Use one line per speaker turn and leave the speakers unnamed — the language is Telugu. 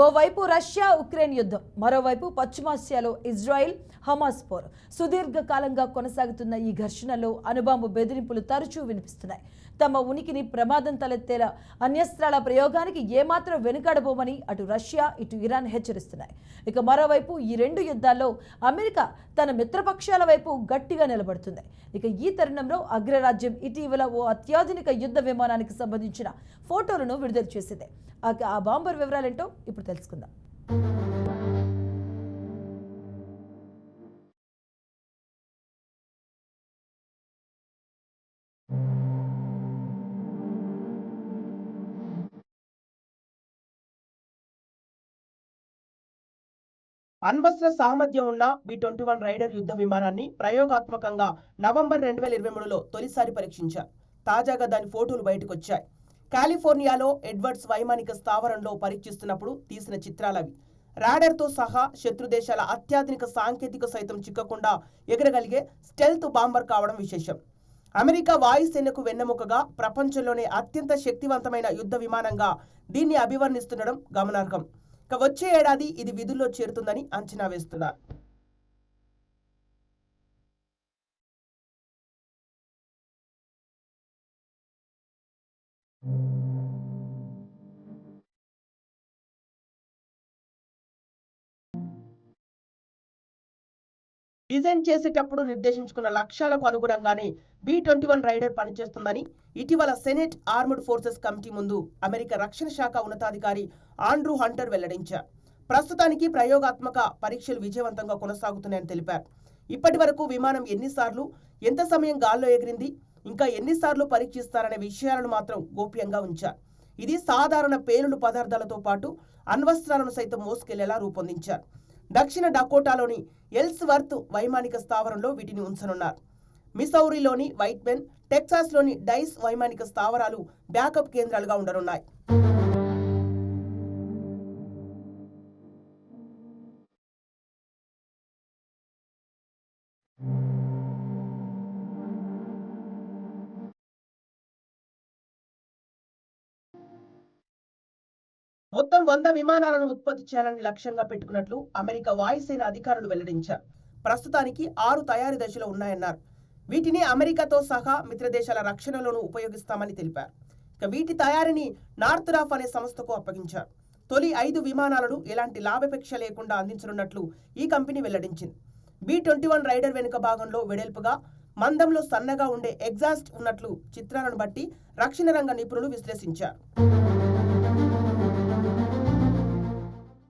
ఓవైపు రష్యా ఉక్రెయిన్ యుద్ధం, మరోవైపు పశ్చిమాసియాలో ఇజ్రాయిల్ హమాస్ పోరు. సుదీర్ఘకాలంగా కొనసాగుతున్న ఈ ఘర్షణలో అణుబాంబు బెదిరింపులు తరచూ వినిపిస్తున్నాయి. తమ ఉనికిని ప్రమాదం తలెత్తేలా అణ్యస్త్రాల ప్రయోగానికి ఏమాత్రం వెనుకాడబోమని అటు రష్యా ఇటు ఇరాన్ హెచ్చరిస్తున్నాయి. ఇక మరోవైపు ఈ రెండు యుద్ధాల్లో అమెరికా తన మిత్రపక్షాల వైపు గట్టిగా నిలబడుతుంది. ఇక ఈ తరుణంలో అగ్రరాజ్యం ఇటీవల ఓ అత్యాధునిక యుద్ధ విమానానికి సంబంధించిన ఫోటోలను విడుదల చేసింది. ఆ బాంబర్ వివరాలేంటో ఇప్పుడు తెలుసుకుందాం.
అణ్వస్త్ర సామర్థ్యం ఉన్న B-21 రైడర్ యుద్ధ విమానాన్ని ప్రయోగాత్మకంగా నవంబర్ 2023లో తొలిసారి పరీక్షించారు. తాజాగా దాని ఫోటోలు బయటకొచ్చాయి. కాలిఫోర్నియాలో ఎడ్వర్డ్స్ వైమానిక స్థావరంలో పరీక్షిస్తున్నప్పుడు తీసిన చిత్రాలవి. రాడర్తో సహా శత్రు దేశాల అత్యాధునిక సాంకేతిక సైతం చిక్కకుండా ఎగరగలిగే స్టెల్త్ బాంబర్ కావడం విశేషం. అమెరికా వాయుసేనకు వెన్నెముకగా ప్రపంచంలోనే అత్యంత శక్తివంతమైన యుద్ధ విమానంగా దీన్ని అభివర్ణిస్తుండడం గమనార్హం. వచ్చే ఏడాది ఇది విధుల్లో చేరుతుందని అంచనా వేస్తున్నారు. డిజైన్ చేసేటప్పుడు నిర్దేశించుకున్న లక్ష్యాలకు అనుగుణంగానే B-21 రైడర్ పనిచేస్తుందని ఇటీవల సెనెట్ ఆర్మ్డ్ ఫోర్సెస్ కమిటీ ముందు అమెరికా రక్షణ శాఖ ఉన్నతాధికారి ఆండ్రూ హంటర్ వెల్లడించారు. ప్రస్తుతానికి ప్రయోగాత్మక పరీక్షలు విజయవంతంగా కొనసాగుతున్నాయని తెలిపారు. ఇప్పటి వరకు విమానం ఎన్నిసార్లు, ఎంత సమయం గాల్లో ఎగిరింది, ఇంకా ఎన్నిసార్లు పరీక్షిస్తారనే విషయాలను మాత్రం గోప్యంగా ఉంచారు. ఇది సాధారణ పేలుడు పదార్థాలతో పాటు అణ్వస్త్రాలను సైతం మోసుకెళ్లేలా రూపొందించారు. దక్షిణ డకోటాలోని ఎల్స్వర్త్ వైమానిక స్థావరంలో వీటిని ఉంచనున్నారు. మిసౌరీలోని వైట్మెన్, టెక్సాస్లోని డైస్ వైమానిక స్థావరాలు బ్యాకప్ కేంద్రాలుగా ఉండనున్నాయి. మొత్తం 100 విమానాలను ఉత్పత్తి చేయాలని లక్ష్యంగా పెట్టుకున్నట్లు అమెరికా వాయుసేన అధికారులు వెల్లడించారు. ప్రస్తుతానికి 6 తయారీ దశలో ఉన్నాయన్నారు. వీటిని అమెరికాతో సహా మిత్ర దేశాల రక్షణలోనూ ఉపయోగిస్తామని తెలిపారు. వీటి తయారీని నార్థరాఫ్ అనే సంస్థకు అప్పగించారు. తొలి 5 విమానాలను ఎలాంటి లాభాపేక్ష లేకుండా అందించనున్నట్లు ఈ కంపెనీ వెల్లడించింది. B-21 రైడర్ వెనుక భాగంలో వెడల్పుగా, మందంలో సన్నగా ఉండే ఎగ్జాస్ట్ ఉన్నట్లు చిత్రాలను బట్టి రక్షణ రంగ నిపుణులు విశ్లేషించారు.